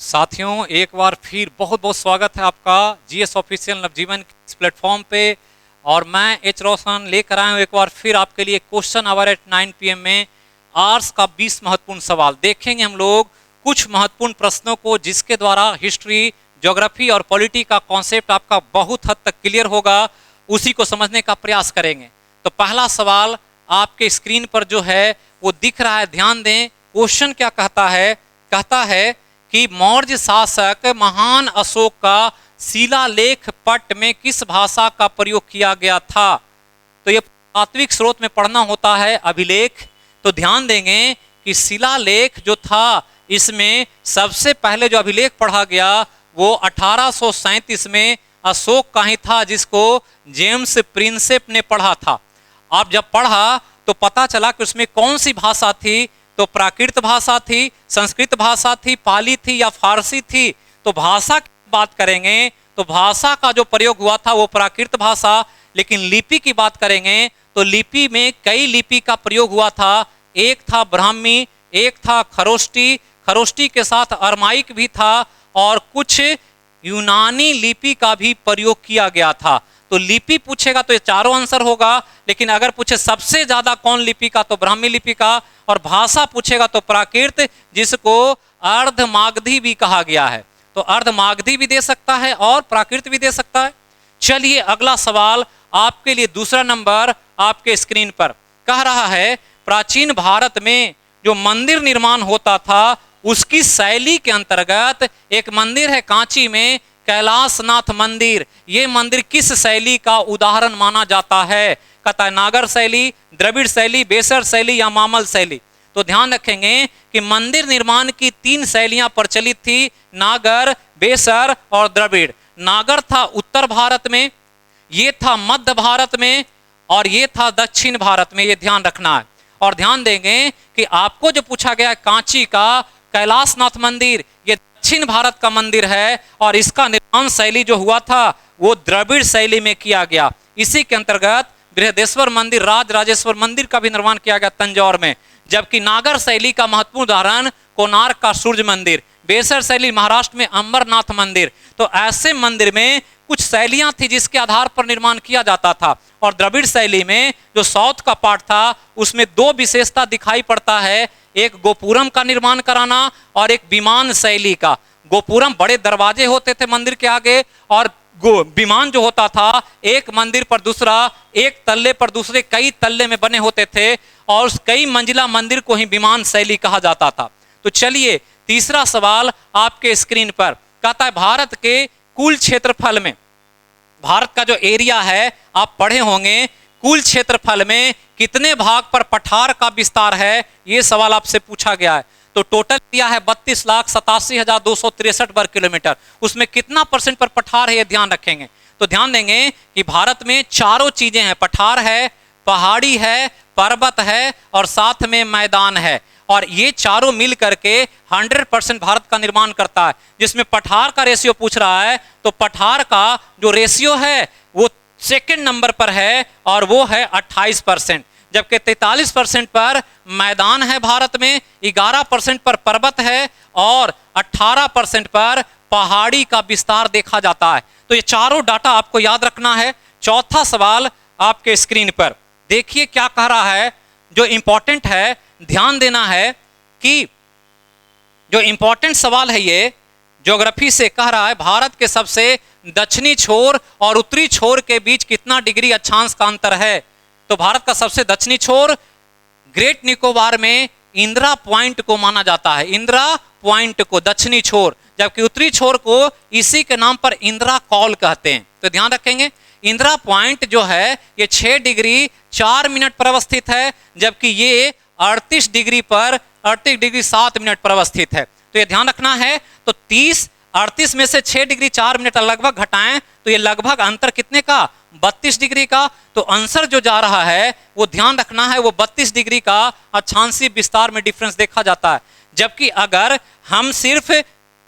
साथियों, एक बार फिर बहुत बहुत स्वागत है आपका जीएस ऑफिशियल नवजीवन के इस प्लेटफॉर्म पे। और मैं एच रोशन लेकर आया हूँ एक बार फिर आपके लिए क्वेश्चन आवर एट 9 PM में आर्ट्स का 20 महत्वपूर्ण सवाल देखेंगे हम लोग। कुछ महत्वपूर्ण प्रश्नों को जिसके द्वारा हिस्ट्री, ज्योग्राफी और पॉलिटी का कॉन्सेप्ट आपका बहुत हद तक क्लियर होगा, उसी को समझने का प्रयास करेंगे। तो पहला सवाल आपके स्क्रीन पर जो है वो दिख रहा है, ध्यान दें। क्वेश्चन क्या कहता है? कहता है कि मौर्य शासक महान अशोक का शिलालेख पट में किस भाषा का प्रयोग किया गया था? तो ये तात्विक स्रोत में पढ़ना होता है अभिलेख। तो ध्यान देंगे कि शिलालेख जो था, इसमें सबसे पहले जो अभिलेख पढ़ा गया वो 1837 में अशोक का ही था, जिसको जेम्स प्रिंसेप ने पढ़ा था। आप जब पढ़ा तो पता चला कि उसमें कौन सी भाषा थी। तो प्राकृत भाषा थी, संस्कृत भाषा थी, पाली थी या फारसी थी। तो भाषा की बात करेंगे तो भाषा का जो प्रयोग हुआ था वो प्राकृत भाषा। लेकिन लिपि की बात करेंगे तो लिपि में कई लिपि का प्रयोग हुआ था। एक था ब्राह्मी, एक था खरोष्टी, खरोष्टी के साथ अरमाइक भी था, और कुछ यूनानी लिपि का भी प्रयोग किया गया था। तो लिपि पूछेगा तो ये चारों आंसर होगा, लेकिन अगर पूछे सबसे ज्यादा कौन लिपि का, तो ब्राह्मी लिपि का। और भाषा पूछेगा तो प्राकृत, जिसको अर्धमागधी भी कहा गया है। तो अर्धमागधी भी दे सकता है और प्राकृत भी दे सकता है। चलिए अगला सवाल आपके लिए, दूसरा नंबर आपके स्क्रीन पर कह रहा है, प्राचीन भारत में जो मंदिर निर्माण होता था उसकी शैली के अंतर्गत एक मंदिर है कांची में, कैलाशनाथ मंदिर। ये मंदिर किस शैली का उदाहरण माना जाता है? कहता है नागर शैली, द्रविड़ शैली, बेसर शैली या मामल शैली। तो ध्यान रखेंगे कि मंदिर निर्माण की 3 शैलियां प्रचलित थी, नागर, बेसर और द्रविड़। नागर था उत्तर भारत में, ये था मध्य भारत में, और ये था दक्षिण भारत में। ये ध्यान रखना है। और ध्यान देंगे कि आपको जो पूछा गया कांची का कैलाशनाथ मंदिर, ये दक्षिण भारत का मंदिर है, और इसका निर्माण शैली जो हुआ था वो द्रविड़ शैली में किया गया। इसी के अंतर्गत बृहदेश्वर मंदिर, राजराजेश्वर मंदिर का भी निर्माण किया गया तंजौर में। जबकि नागर शैली का महत्वपूर्ण उदाहरण कोणार्क का सूर्य मंदिर, बेसर शैली महाराष्ट्र में अमरनाथ मंदिर। तो ऐसे मंदिर में कुछ शैलियां थी जिसके आधार पर निर्माण किया जाता था। और द्रविड़ शैली में जो साउथ का पार्ट था उसमें 2 विशेषता दिखाई पड़ता है, एक गोपुरम का निर्माण कराना और एक विमान शैली का। गोपुरम बड़े दरवाजे होते थे मंदिर के आगे, और विमान जो होता था एक मंदिर पर दूसरा, एक तल्ले पर दूसरे कई तल्ले में बने होते थे, और उस कई मंजिला मंदिर को ही विमान शैली कहा जाता था। तो चलिए तीसरा सवाल आपके स्क्रीन पर कहता है, भारत के कुल क्षेत्रफल में, भारत का जो एरिया है आप पढ़े होंगे, कुल क्षेत्रफल में कितने भाग पर पठार का विस्तार है? ये सवाल आपसे पूछा गया है। तो टोटल एरिया है 32,87,263 वर्ग किलोमीटर। उसमें कितना % पर पठार है ये ध्यान रखेंगे। तो ध्यान देंगे कि भारत में चारों चीजें हैं, पठार है, पहाड़ी है, पर्वत है और साथ में मैदान है। और ये चारों मिल करके 100% भारत का निर्माण करता है। जिसमें पठार का रेशियो पूछ रहा है, तो पठार का जो रेशियो है वो सेकंड नंबर पर है, और वो है 28%। जबकि 43% पर मैदान है भारत में, 11% पर पर्वत है, और 18% पर पहाड़ी का विस्तार देखा जाता है। तो ये चारों डाटा आपको याद रखना है। चौथा सवाल आपके स्क्रीन पर देखिए क्या कह रहा है, जो इंपॉर्टेंट है, ध्यान देना है कि जो इंपॉर्टेंट सवाल है ये ज्योग्राफी से कह रहा है, भारत के सबसे दक्षिणी छोर और उत्तरी छोर के बीच कितना डिग्री अक्षांश का अंतर है? तो भारत का सबसे दक्षिणी छोर ग्रेट निकोबार में इंदिरा पॉइंट को माना जाता है, इंदिरा पॉइंट को दक्षिणी छोर। जबकि उत्तरी छोर को इसी के नाम पर इंदिरा कॉल कहते हैं। तो ध्यान रखेंगे इंदिरा पॉइंट जो है ये 6 डिग्री 4 मिनट पर अवस्थित है, जबकि ये 38 डिग्री 7 मिनट पर अवस्थित है। तो ये ध्यान रखना है। तो 38 में से 6 डिग्री 4 मिनट लगभग घटाएं तो ये लगभग अंतर कितने का? 32 डिग्री का। तो आंसर जो जा रहा है वो ध्यान रखना है, वो 32 डिग्री का अक्षांशीय विस्तार में डिफरेंस देखा जाता है। जबकि अगर हम सिर्फ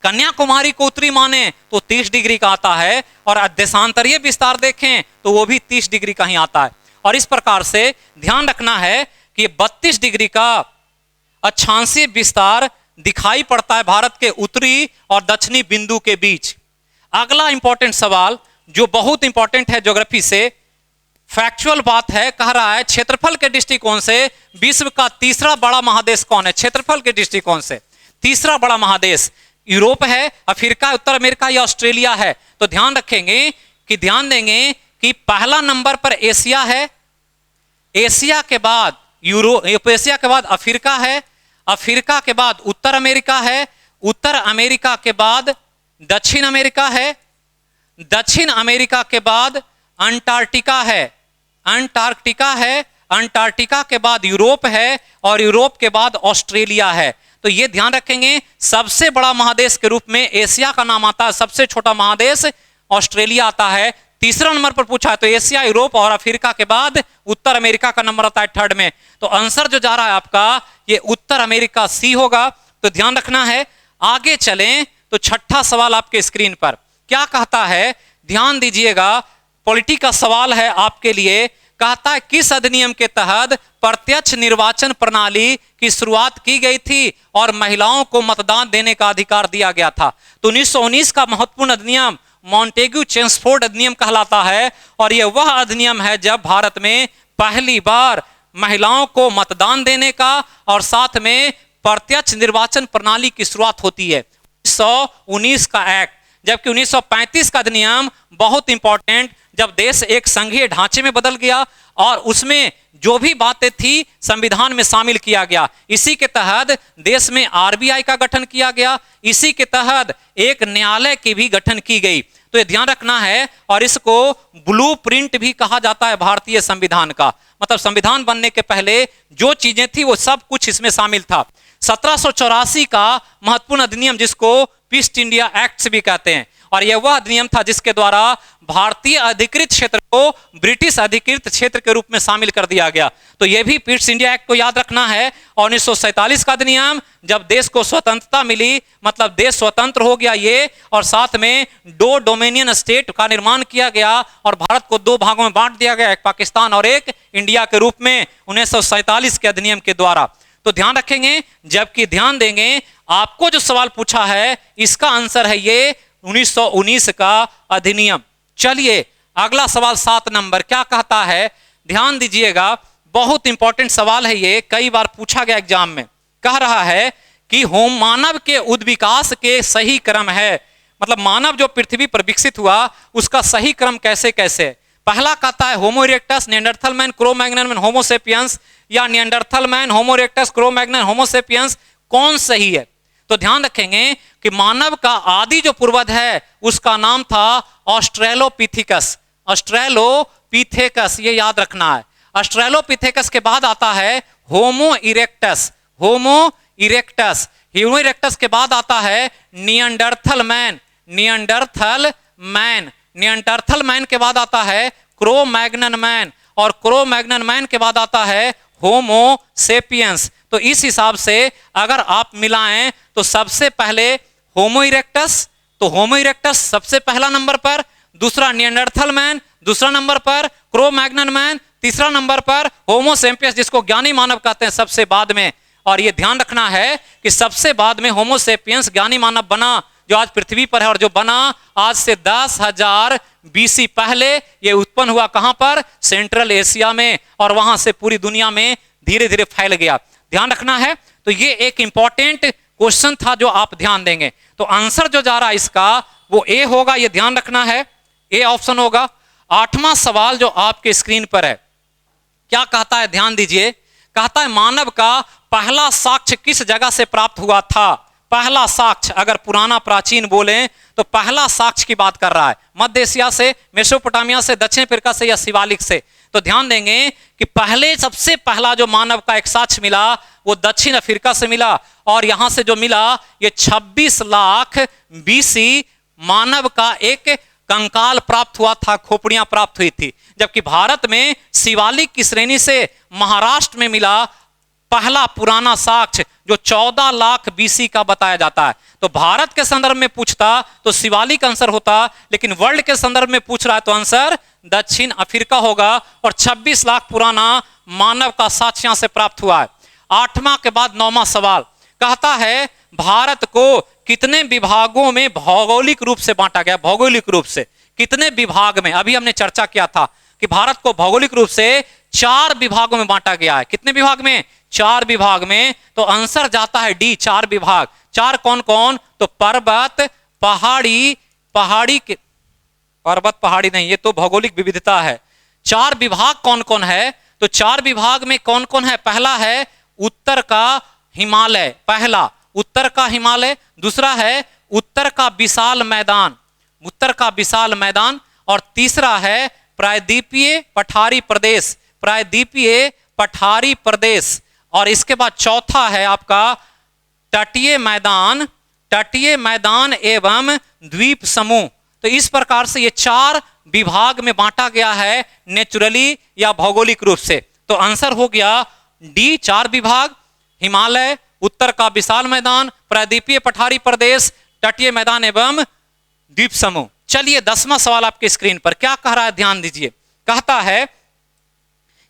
कन्याकुमारी को उत्तरी माने तो 30 डिग्री का आता है, और देशांतरीय विस्तार देखें तो वो भी 30 डिग्री का ही आता है। और इस प्रकार से ध्यान रखना है कि 32 डिग्री का अक्षांशीय विस्तार दिखाई पड़ता है भारत के उत्तरी और दक्षिणी बिंदु के बीच। अगला इंपॉर्टेंट सवाल जो बहुत इंपॉर्टेंट है ज्योग्राफी से, फैक्चुअल बात है, कह रहा है क्षेत्रफल के दृष्टिकोण से विश्व का तीसरा बड़ा महादेश कौन है? क्षेत्रफल के दृष्टिकोण से तीसरा बड़ा महादेश यूरोप है, अफ्रीका, उत्तर अमेरिका या ऑस्ट्रेलिया है? तो ध्यान रखेंगे कि ध्यान देंगे कि पहला नंबर पर एशिया है, एशिया के बाद यूरोप, एशिया के बाद अफ्रीका है, अफ्रीका के बाद उत्तर अमेरिका है, उत्तर अमेरिका के बाद दक्षिण अमेरिका है, दक्षिण अमेरिका के बाद अंटार्कटिका है, अंटार्कटिका है, अंटार्कटिका के बाद यूरोप है और यूरोप के बाद ऑस्ट्रेलिया है। तो ये ध्यान रखेंगे, सबसे बड़ा महादेश के रूप में एशिया का नाम आता है, सबसे छोटा महादेश ऑस्ट्रेलिया आता है। तीसरा नंबर पर पूछा है तो एशिया, यूरोप और अफ्रीका के बाद उत्तर अमेरिका का नंबर आता है थर्ड में। तो आंसर जो जा रहा है आपका ये उत्तर अमेरिका सी होगा। तो ध्यान रखना है। आगे चलें तो छठा सवाल आपके स्क्रीन पर क्या कहता है, ध्यान दीजिएगा, पॉलिटी का सवाल है आपके लिए। कहता है किस अधिनियम के तहत प्रत्यक्ष निर्वाचन प्रणाली की शुरुआत की गई थी और महिलाओं को मतदान देने का अधिकार दिया गया था? तो 1919 का महत्वपूर्ण अधिनियम मॉन्टेग्यू चेम्सफोर्ड अधिनियम कहलाता है और यह वह अधिनियम है जब भारत में पहली बार महिलाओं को मतदान देने का और साथ में प्रत्यक्ष निर्वाचन प्रणाली की शुरुआत होती है। 1919 का एक्ट, जबकि 1935 का अधिनियम बहुत इंपॉर्टेंट, जब देश एक संघीय ढांचे में बदल गया और उसमें जो भी बातें थी संविधान में शामिल किया गया। इसी के तहत देश में आरबीआई का गठन किया गया, इसी के तहत एक न्यायालय की भी गठन की गई। तो ये ध्यान रखना है और इसको ब्लूप्रिंट भी कहा जाता है भारतीय संविधान का। मतलब संविधान बनने के पहले जो चीजें थी वो सब कुछ इसमें शामिल था। 1784 का महत्वपूर्ण अधिनियम जिसको ईस्ट इंडिया एक्ट भी कहते हैं और यह वह अधिनियम था जिसके द्वारा भारतीय अधिकृत क्षेत्र को ब्रिटिश अधिकृत क्षेत्र के रूप में शामिल कर दिया गया। तो यह भी ईस्ट इंडिया एक्ट को याद रखना है। और 1947 का अधिनियम, जब देश को स्वतंत्रता मिली, मतलब देश स्वतंत्र हो गया ये, और साथ में 2 डोमिनियन स्टेट का निर्माण किया गया और भारत को 2 भागों में बांट दिया गया, एक पाकिस्तान और एक इंडिया के रूप में 1947 के अधिनियम के द्वारा। तो ध्यान रखेंगे, जबकि ध्यान देंगे आपको जो सवाल पूछा है इसका आंसर है ये 1919 का अधिनियम। चलिए अगला सवाल 7 नंबर क्या कहता है, ध्यान दीजिएगा, बहुत इंपॉर्टेंट सवाल है ये, कई बार पूछा गया एग्जाम में। कह रहा है कि मानव के उद्विकास के सही क्रम है, मतलब मानव जो पृथ्वी पर विकसित हुआ उसका सही क्रम कैसे कैसे। पहला कहता है Homo erectus, Neanderthal man, Cro Magnon man, Homo sapiens, या Neanderthal man, Homo erectus, Cro Magnon, Homo sapiens, कौन सही है? तो ध्यान रखेंगे कि मानव का आदि जो पूर्वज है उसका नाम था ऑस्ट्रेलोपिथेकस, ऑस्ट्रेलोपिथेकस, ये याद रखना है। ऑस्ट्रेलोपिथेकस के बाद आता है होमो इरेक्टस, होमो इरेक्टस, होमो इरेक्टस के बाद आता है Neanderthal man, Neanderthal man, Neanderthal man के बाद आता है क्रो मैग्नन मैन और क्रो मैग्नन मैन के बाद आता है होमो सेपियंस। तो इस हिसाब से अगर आप मिलाएं तो सबसे पहले होमो इरेक्टस, तो होमो इरेक्टस सबसे पहला नंबर पर, दूसरा निएंडरथल मैन, दूसरा नंबर पर क्रो मैग्नन मैन, तीसरा नंबर पर होमो सेपियंस जिसको ज्ञानी मानव कहते हैं सबसे बाद में। और यह ध्यान रखना है कि सबसे बाद में होमो सेपियंस ज्ञानी मानव बना जो आज पृथ्वी पर है और जो बना आज से 10,000 BC पहले, ये उत्पन्न हुआ कहां पर? सेंट्रल एशिया में, और वहां से पूरी दुनिया में धीरे धीरे फैल गया। ध्यान रखना है। तो ये एक इंपॉर्टेंट क्वेश्चन था जो आप ध्यान देंगे। तो आंसर जो जा रहा है इसका वो ए होगा, ये ध्यान रखना है, ए ऑप्शन होगा। 8वां सवाल जो आपके स्क्रीन पर है क्या कहता है, ध्यान दीजिए, कहता है मानव का पहला साक्ष्य किस जगह से प्राप्त हुआ था? पहला साक्ष्य अगर पुराना प्राचीन बोलें तो पहला साक्ष्य की बात कर रहा है मध्य एशिया से, मेसोपोटामिया से, दक्षिण अफ्रीका से या शिवालिक से। तो ध्यान देंगे कि पहले सबसे पहला जो मानव का एक साक्ष्य मिला वो दक्षिण अफ्रीका से मिला और यहां से जो मिला ये 26 लाख BC मानव का एक कंकाल प्राप्त हुआ था, खोपड़ियां प्राप्त हुई थी। जबकि भारत में शिवालिक की श्रेणी से महाराष्ट्र में मिला पहला पुराना साक्ष्य जो 14 लाख BC का बताया जाता है। तो भारत के संदर्भ में पूछता तो शिवालिक आंसर होता, लेकिन वर्ल्ड के संदर्भ में पूछ रहा है तो आंसर दक्षिण अफ्रीका होगा और 26 लाख पुराना मानव का साक्ष्य यहां से प्राप्त हुआ है। 8वां के बाद 9वां सवाल कहता है भारत को कितने विभागों में भौगोलिक रूप से बांटा गया, भौगोलिक रूप से कितने विभाग में। अभी हमने चर्चा किया था कि भारत को भौगोलिक रूप से 4 विभागों में बांटा गया है। कितने विभाग में? 4 विभाग में। तो आंसर जाता है डी, 4 विभाग। 4 कौन कौन? तो पर्वत, पहाड़ी, पहाड़ी के पर्वत पहाड़ी नहीं, ये तो भौगोलिक विविधता है। 4 विभाग कौन कौन है? तो 4 विभाग में कौन कौन है? पहला है उत्तर का हिमालय, पहला उत्तर का हिमालय। दूसरा है उत्तर का विशाल मैदान, उत्तर का विशाल मैदान। और तीसरा है प्रायद्वीपीय पठारी प्रदेश, प्रायद्वीपीय पठारी प्रदेश। और इसके बाद चौथा है आपका तटीय मैदान, तटीय मैदान एवं द्वीप समूह। तो इस प्रकार से ये 4 विभाग में बांटा गया है नेचुरली या भौगोलिक रूप से। तो आंसर हो गया डी, 4 विभाग, हिमालय, उत्तर का विशाल मैदान, प्रायद्वीपीय पठारी प्रदेश, तटीय मैदान एवं द्वीप समूह। चलिए 10वां सवाल आपके स्क्रीन पर क्या कह रहा है, ध्यान दीजिए। कहता है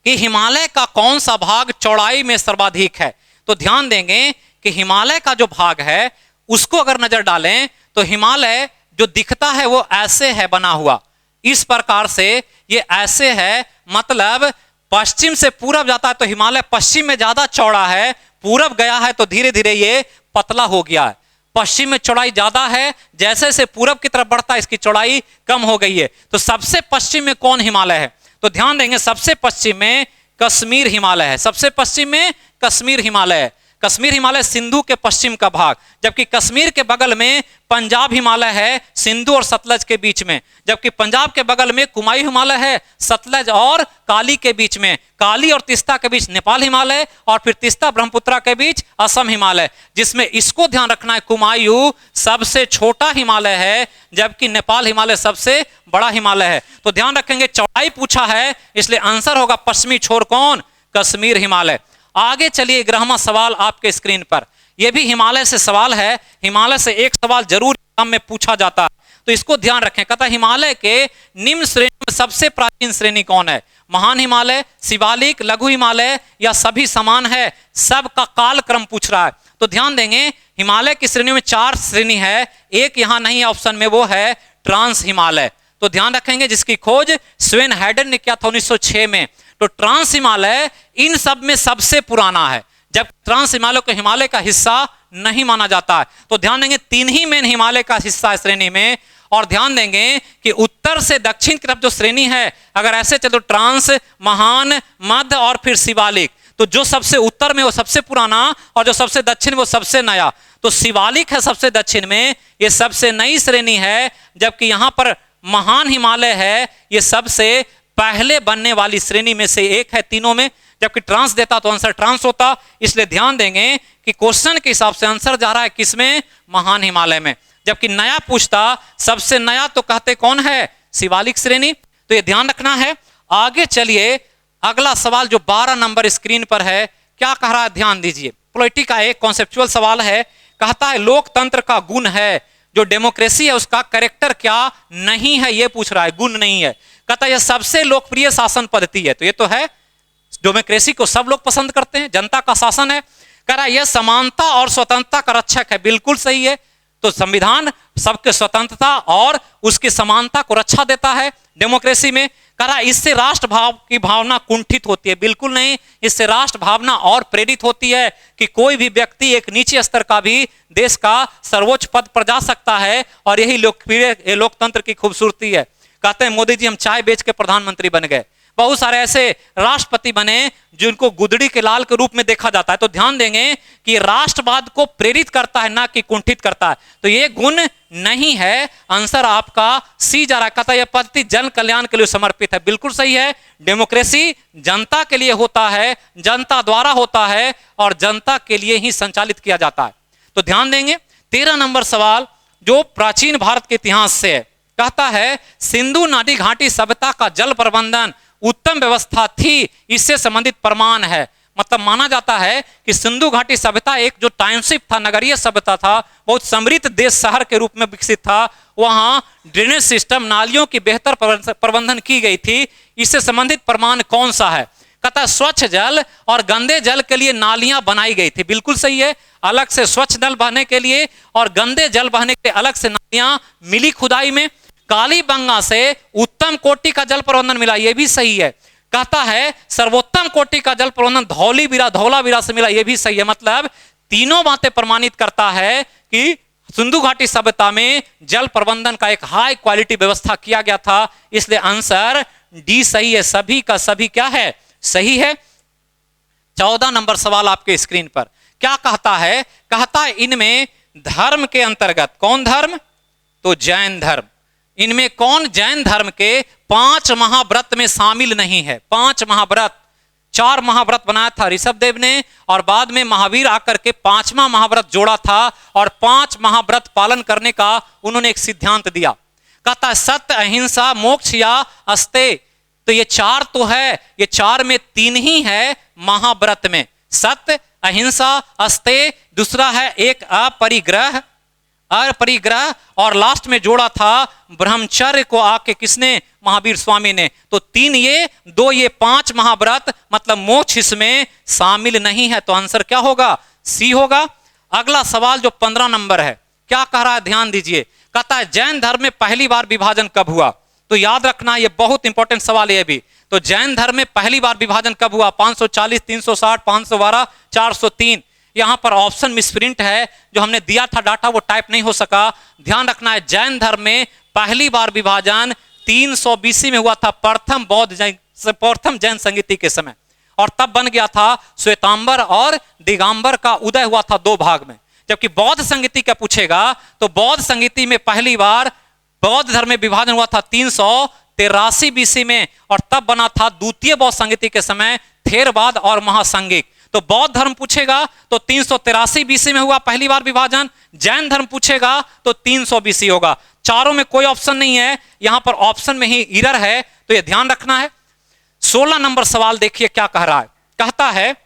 कि हिमालय का कौन सा भाग चौड़ाई में सर्वाधिक है। तो ध्यान देंगे कि हिमालय का जो भाग है उसको अगर नजर डालें तो हिमालय जो दिखता है वो ऐसे है बना हुआ, इस प्रकार से ये ऐसे है, मतलब पश्चिम से पूरब जाता है तो हिमालय पश्चिम में ज्यादा चौड़ा है, पूरब गया है तो धीरे धीरे ये पतला हो गया है। पश्चिम में चौड़ाई ज्यादा है, जैसे जैसे पूरब की तरफ बढ़ता है इसकी चौड़ाई कम हो गई है। तो सबसे पश्चिम में कौन हिमालय है? तो ध्यान देंगे सबसे पश्चिम में कश्मीर हिमालय है, सबसे पश्चिम में कश्मीर हिमालय है। कश्मीर हिमालय सिंधु के पश्चिम का भाग, जबकि कश्मीर के बगल में पंजाब हिमालय है सिंधु और सतलज के बीच में, जबकि पंजाब के बगल में कुमायूं हिमालय है सतलज और काली के बीच में, काली और तीस्ता के बीच नेपाल हिमालय, और फिर तीस्ता ब्रह्मपुत्रा के बीच असम हिमालय, जिसमें इसको ध्यान रखना है कुमायूं सबसे छोटा हिमालय है जबकि नेपाल हिमालय सबसे बड़ा हिमालय है। तो ध्यान रखेंगे चौड़ाई पूछा है इसलिए आंसर होगा पश्चिमी छोर कौन? कश्मीर हिमालय। आगे चलिए 11वां सवाल आपके स्क्रीन पर, यह भी हिमालय से सवाल है। हिमालय से एक सवाल जरूर एग्जाम में पूछा जाता है तो इसको ध्यान रखें। कहता है हिमालय के निम्न श्रेणी में सबसे प्राचीन श्रेणी कौन है? महान हिमालय, शिवालिक, लघु हिमालय या सभी समान है? सबका कालक्रम पूछ रहा है। तो ध्यान देंगे हिमालय की श्रेणी में 4 श्रेणी है, एक यहां नहीं है ऑप्शन में, वो है ट्रांस हिमालय। तो ध्यान रखेंगे जिसकी खोज स्वेन हैडन ने किया था 1906 में। तो ट्रांस हिमालय इन सब में सबसे पुराना है, जब ट्रांस हिमालय को हिमालय का हिस्सा नहीं माना जाता है। तो ध्यान देंगे 3 ही मेन हिमालय का हिस्सा है श्रेणी में। और ध्यान देंगे कि उत्तर से दक्षिण की तरफ जो श्रेणी है अगर ऐसे चलो ट्रांस, महान, मध्य और फिर शिवालिक, तो जो सबसे उत्तर में वो सबसे पुराना और जो सबसे दक्षिण वो सबसे नया। तो शिवालिक है सबसे दक्षिण में, ये सबसे नई श्रेणी है, जबकि यहां पर महान हिमालय है ये सबसे पहले बनने वाली श्रेणी में से एक है तीनों में, जबकि ट्रांस देता तो आंसर ट्रांस होता। इसलिए ध्यान देंगे कि क्वेश्चन के हिसाब से आंसर जा रहा है किसमें? महान हिमालय में। जबकि नया पूछता सबसे नया तो कहते कौन है? शिवालिक श्रेणी। तो ये ध्यान रखना है। आगे चलिए अगला सवाल जो 12 नंबर स्क्रीन पर है क्या कह रहा है, ध्यान दीजिए। पॉलिटी का एक कॉन्सेप्चुअल सवाल है। कहता है लोकतंत्र का गुण है, जो डेमोक्रेसी है उसका कैरेक्टर क्या नहीं है, ये पूछ रहा है, गुण नहीं है। कहता है यह सबसे लोकप्रिय शासन पद्धति है, तो ये तो है, डेमोक्रेसी को सब लोग पसंद करते हैं, जनता का शासन है। कह रहा है यह समानता और स्वतंत्रता का रक्षक है, बिल्कुल सही है। तो संविधान सबके स्वतंत्रता और उसकी समानता को रक्षा देता है डेमोक्रेसी में। कह रहा है इससे राष्ट्र भाव की भावना कुंठित होती है, बिल्कुल नहीं, इससे राष्ट्र भावना और प्रेरित होती है कि कोई भी व्यक्ति एक नीचे स्तर का भी देश का सर्वोच्च पद पर जा सकता है, और यही लोकप्रिय लोकतंत्र की खूबसूरती है। कहते हैं मोदी जी हम चाय बेच के प्रधानमंत्री बन गए, बहुत सारे ऐसे राष्ट्रपति बने जिनको गुदड़ी के लाल के रूप में देखा जाता है। तो ध्यान देंगे कि राष्ट्रवाद को प्रेरित करता है ना कि कुंठित करता है, तो ये गुण नहीं है। आंसर आपका सी जा रहा है। कहता है यह पद्धति जन कल्याण के लिए समर्पित है, बिल्कुल सही है। डेमोक्रेसी जनता के लिए होता है, जनता द्वारा होता है और जनता के लिए ही संचालित किया जाता है। तो ध्यान देंगे 13 नंबर सवाल जो प्राचीन भारत के इतिहास से है। कहता है सिंधु नदी घाटी सभ्यता का जल प्रबंधन उत्तम व्यवस्था थी, इससे संबंधित प्रमाण है। मतलब माना जाता है कि सिंधु घाटी सभ्यता एक जो टाउनशिप था, नगरीय सभ्यता था, बहुत समृद्ध देश शहर के रूप में विकसित था। वहां ड्रेनेज सिस्टम, नालियों की बेहतर प्रबंधन की गई थी। इससे संबंधित प्रमाण कौन सा है? कहता है स्वच्छ जल और गंदे जल के लिए नालियां बनाई गई थी। बिल्कुल सही है, अलग से स्वच्छ जल बहने के लिए और गंदे जल बहने के लिए अलग से नालियां मिली खुदाई में। कालीबंगा से उत्तम कोटि का जल प्रबंधन मिला, यह भी सही है। कहता है सर्वोत्तम कोटि का जल प्रबंधन धौलावीरा से मिला, यह भी सही है। मतलब तीनों बातें प्रमाणित करता है कि सिंधु घाटी सभ्यता में जल प्रबंधन का एक हाई क्वालिटी व्यवस्था किया गया था। इसलिए आंसर डी सही है, सभी का सभी क्या है, सही है। 14 नंबर सवाल आपके स्क्रीन पर क्या कहता है? कहता है इनमें धर्म के अंतर्गत कौन धर्म? तो जैन धर्म। इनमें कौन जैन धर्म के 5 महाव्रत में शामिल नहीं है? 5 महाव्रत, 4 महाव्रत बनाया था ऋषभदेव ने और बाद में महावीर आकर के 5वां महाव्रत जोड़ा था और 5 महाव्रत पालन करने का उन्होंने एक सिद्धांत दिया। कहता है सत्य, अहिंसा, मोक्ष या अस्तेय। तो ये 4 तो है, ये 4 में 3 ही है महाव्रत में, सत्य, अहिंसा, अस्तेय, दूसरा है एक अपरिग्रह और लास्ट में जोड़ा था ब्रह्मचर्य को आके किसने? महावीर स्वामी ने। तो 3 ये, 2 ये, 5 महाव्रत मतलब मोक्ष इसमें शामिल नहीं है। तो आंसर क्या होगा? सी होगा। अगला सवाल जो 15 नंबर है क्या कह रहा है, ध्यान दीजिए। कहता है जैन धर्म में पहली बार विभाजन कब हुआ? तो याद रखना ये बहुत इंपॉर्टेंट सवाल है भी। तो जैन धर्म में पहली बार विभाजन कब हुआ? 540, 360, 512, 403। यहां पर ऑप्शन मिसप्रिंट है, जो हमने दिया था डाटा वो टाइप नहीं हो सका। ध्यान रखना है जैन धर्म में पहली बार विभाजन 300 BC में हुआ था, प्रथम जैन संगीति के समय। और तब बन गया था श्वेतांबर और दिगंबर का उदय हुआ था 2 भाग में। जबकि बौद्ध संगीति का पूछेगा तो बौद्ध संगीति में पहली बार बौद्ध धर्म में विभाजन हुआ था 383 BC में और तब बना था द्वितीय बौद्ध संगीति के समय थेरवाद और महासंगिक। तो बौद्ध धर्म पूछेगा तो 383 BC में हुआ पहली बार विभाजन, जैन धर्म पूछेगा तो 300 BC होगा। चारों में कोई ऑप्शन नहीं है, यहां पर ऑप्शन में ही एरर है, तो यह ध्यान रखना है। 16 नंबर सवाल देखिए क्या कह रहा है। कहता है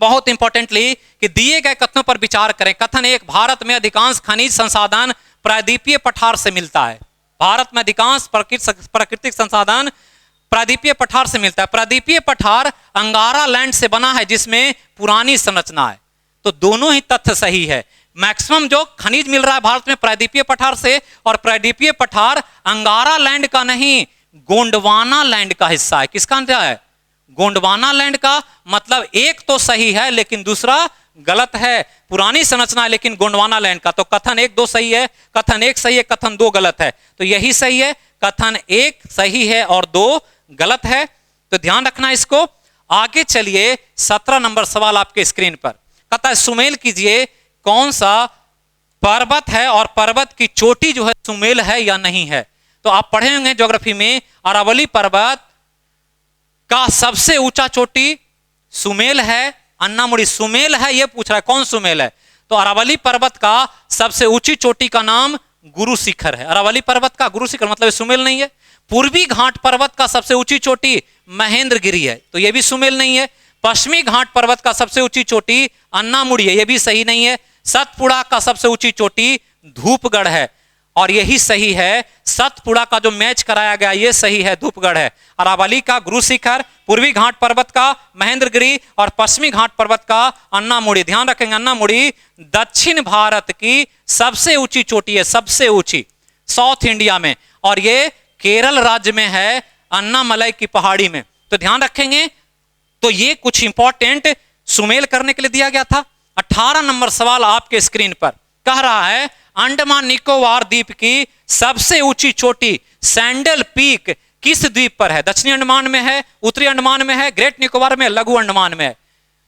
बहुत इंपॉर्टेंटली कि दिए गए कथनों पर विचार करें। कथन 1, भारत में अधिकांश खनिज संसाधन प्रायद्वीपीय पठार से मिलता है। भारत में अधिकांश प्राकृतिक संसाधन प्रायद्वीपीय पठार से मिलता है। प्रायद्वीपीय पठार अंगारा लैंड से बना है जिसमें पुरानी संरचना है। तो दोनों ही तथ्य सही है। मैक्सिमम जो खनिज मिल रहा है भारत में प्रायद्वीपीय पठार से, और प्रायद्वीपीय पठार अंगारा लैंड का नहीं, गोंडवाना लैंड का हिस्सा है। किसका है? गोंडवाना लैंड का। मतलब एक तो सही है लेकिन दूसरा गलत है। पुरानी संरचना है लेकिन गोंडवाना लैंड का। तो कथन 1, 2 सही है, कथन 1 सही है, कथन 2 गलत है। तो यही सही है, कथन 1 सही है और 2 गलत है। तो ध्यान रखना इसको। आगे चलिए 17 नंबर सवाल आपके स्क्रीन पर। कहता है सुमेल कीजिए कौन सा पर्वत है और पर्वत की चोटी जो है सुमेल है या नहीं है। तो आप पढ़े होंगे ज्योग्राफी में, अरावली पर्वत का सबसे ऊंचा चोटी सुमेल है, अन्नामुड़ी सुमेल है, यह पूछ रहा है कौन सुमेल है। तो अरावली पर्वत का सबसे ऊंची चोटी का नाम गुरु शिखर है। अरावली पर्वत का गुरु शिखर मतलब सुमेल नहीं है। पूर्वी घाट पर्वत का सबसे ऊंची चोटी महेंद्रगिरी है, तो यह भी सुमेल नहीं है। पश्चिमी घाट पर्वत का सबसे ऊंची चोटी अन्नामुड़ी है, यह भी सही नहीं है। सतपुड़ा का सबसे ऊंची चोटी धूपगढ़ है और यही सही है। सतपुड़ा का जो मैच कराया गया यह सही है, धूपगढ़ है। अरावली का गुरु शिखर, पूर्वी घाट पर्वत का महेंद्रगिरी और पश्चिमी घाट पर्वत का अन्नामुड़ी। ध्यान रखेंगे अन्नामुड़ी दक्षिण भारत की सबसे ऊंची चोटी है, सबसे ऊंची साउथ इंडिया में, और ये केरल राज्य में है, अन्नामलाई की पहाड़ी में। तो ध्यान रखेंगे। तो ये कुछ इंपॉर्टेंट सुमेल करने के लिए दिया गया था। 18 नंबर सवाल आपके स्क्रीन पर कह रहा है अंडमान निकोबार द्वीप की सबसे ऊंची चोटी सैंडल पीक किस द्वीप पर है? दक्षिणी अंडमान में है, उत्तरी अंडमान में है, ग्रेट निकोबार में, लघु अंडमान में है।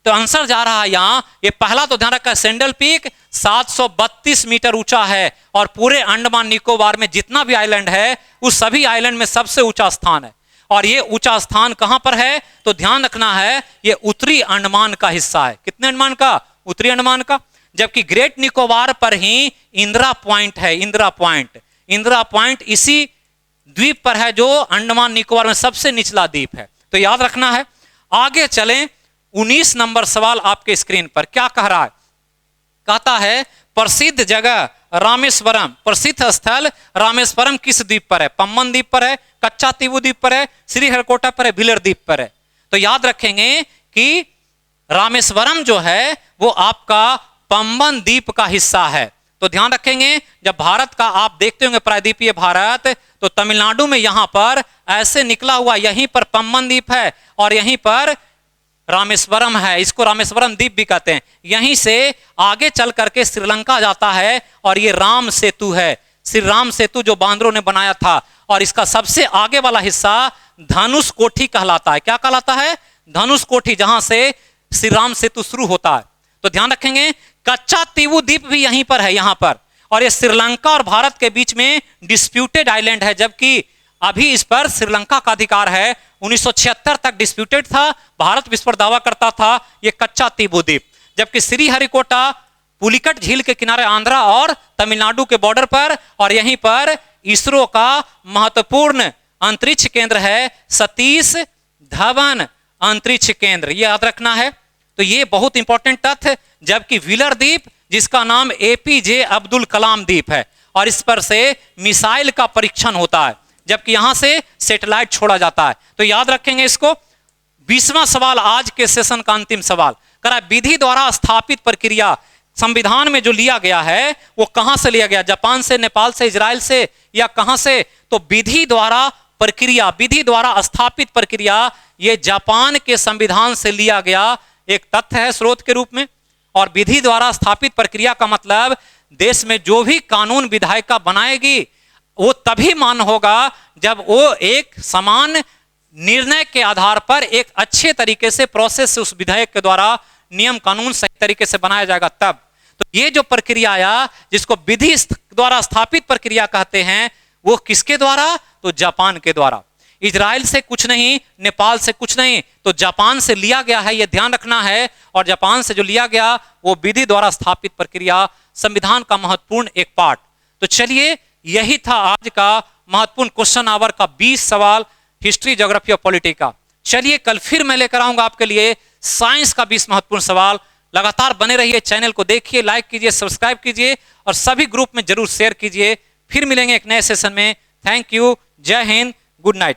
तो आंसर जा रहा है यहां। ये पहला तो ध्यान रखा, सैंडल पीक 732 मीटर ऊंचा है और पूरे अंडमान निकोबार में जितना भी आइलैंड है उस सभी आइलैंड में सबसे ऊंचा स्थान है। और ये ऊंचा स्थान कहां पर है? तो ध्यान रखना है ये उत्तरी अंडमान का हिस्सा है। कितने अंडमान का? उत्तरी अंडमान का। जबकि ग्रेट निकोबार पर ही इंदिरा पॉइंट है, इंदिरा पॉइंट। इंदिरा पॉइंट इसी द्वीप पर है जो अंडमान निकोबार में सबसे निचला द्वीप है। तो याद रखना है। आगे चलें 19 नंबर सवाल आपके स्क्रीन पर क्या कह रहा है। कहता है प्रसिद्ध जगह रामेश्वरम, प्रसिद्ध स्थल रामेश्वरम किस द्वीप पर है? पम्बन द्वीप पर है, कच्चा तीवु द्वीप पर है, श्रीहरिकोटा पर है, भिलर द्वीप पर है। तो याद रखेंगे कि रामेश्वरम जो है वो आपका पंबन द्वीप का हिस्सा है। तो ध्यान रखेंगे, जब भारत का आप देखते होंगे प्रायद्वीपीय भारत, तो तमिलनाडु में यहां पर ऐसे निकला हुआ यहीं पर पंबन द्वीप है और यहीं पर रामेश्वरम है। इसको रामेश्वरम द्वीप भी कहते हैं। यहीं से आगे चल करके श्रीलंका जाता है और ये राम सेतु है, श्री राम सेतु जो बांद्रों ने बनाया था। और इसका सबसे आगे वाला हिस्सा धनुष कोठी कहलाता है। क्या कहलाता है? धनुष कोठी, जहां से श्री राम सेतु शुरू होता है। तो ध्यान रखेंगे, कच्चा तीवू द्वीप भी यहीं पर है, यहां पर। और ये श्रीलंका और भारत के बीच में डिस्प्यूटेड आइलैंड है, जबकि अभी इस पर श्रीलंका का अधिकार है। 1976 तक डिस्प्यूटेड था, भारत इस पर दावा करता था, ये कच्चा तीवू द्वीप। जबकि श्रीहरिकोटा पुलिकट झील के किनारे आंध्रा और तमिलनाडु के बॉर्डर पर, और यहीं पर इसरो का महत्वपूर्ण अंतरिक्ष केंद्र है, सतीश धवन अंतरिक्ष केंद्र, ये याद रखना है। तो ये बहुत इंपॉर्टेंट तथ्य। जबकि व्हीलर द्वीप, जिसका नाम एपीजे अब्दुल कलाम द्वीप है, और इस पर से मिसाइल का परीक्षण होता है, जबकि यहां से सैटेलाइट छोड़ा जाता है। तो याद रखेंगे इसको। 20वां सवाल, आज के सेशन का अंतिम सवाल, करा विधि द्वारा स्थापित प्रक्रिया संविधान में जो लिया गया है वो कहां से लिया गया? जापान से, नेपाल से, इजराइल से, या कहां से? तो विधि द्वारा प्रक्रिया, विधि द्वारा स्थापित प्रक्रिया, ये जापान के संविधान से लिया गया एक तथ्य है स्रोत के रूप में। और विधि द्वारा स्थापित प्रक्रिया का मतलब देश में जो भी कानून विधायिका बनाएगी वो तभी मान्य होगा जब वो एक समान निर्णय के आधार पर एक अच्छे तरीके से प्रोसेस से उस विधायक के द्वारा नियम कानून सही तरीके से बनाया जाएगा तब। तो ये जो प्रक्रिया आया, जिसको विधि द्वारा स्थापित प्रक्रिया कहते हैं, वो किसके द्वारा? तो जापान के द्वारा। इजराइल से कुछ नहीं, नेपाल से कुछ नहीं, तो जापान से लिया गया है, यह ध्यान रखना है। और जापान से जो लिया गया वो विधि द्वारा स्थापित प्रक्रिया, संविधान का महत्वपूर्ण एक पार्ट। तो चलिए, यही था आज का महत्वपूर्ण क्वेश्चन आवर का 20 सवाल हिस्ट्री, ज्योग्राफी और पॉलिटी का। चलिए, कल फिर मैं लेकर आऊंगा आपके लिए साइंस का 20 महत्वपूर्ण सवाल। लगातार बने रहिए, चैनल को देखिए, लाइक कीजिए, सब्सक्राइब कीजिए और सभी ग्रुप में जरूर शेयर कीजिए। फिर मिलेंगे एक नए सेशन में। थैंक यू, जय हिंद, गुड नाइट।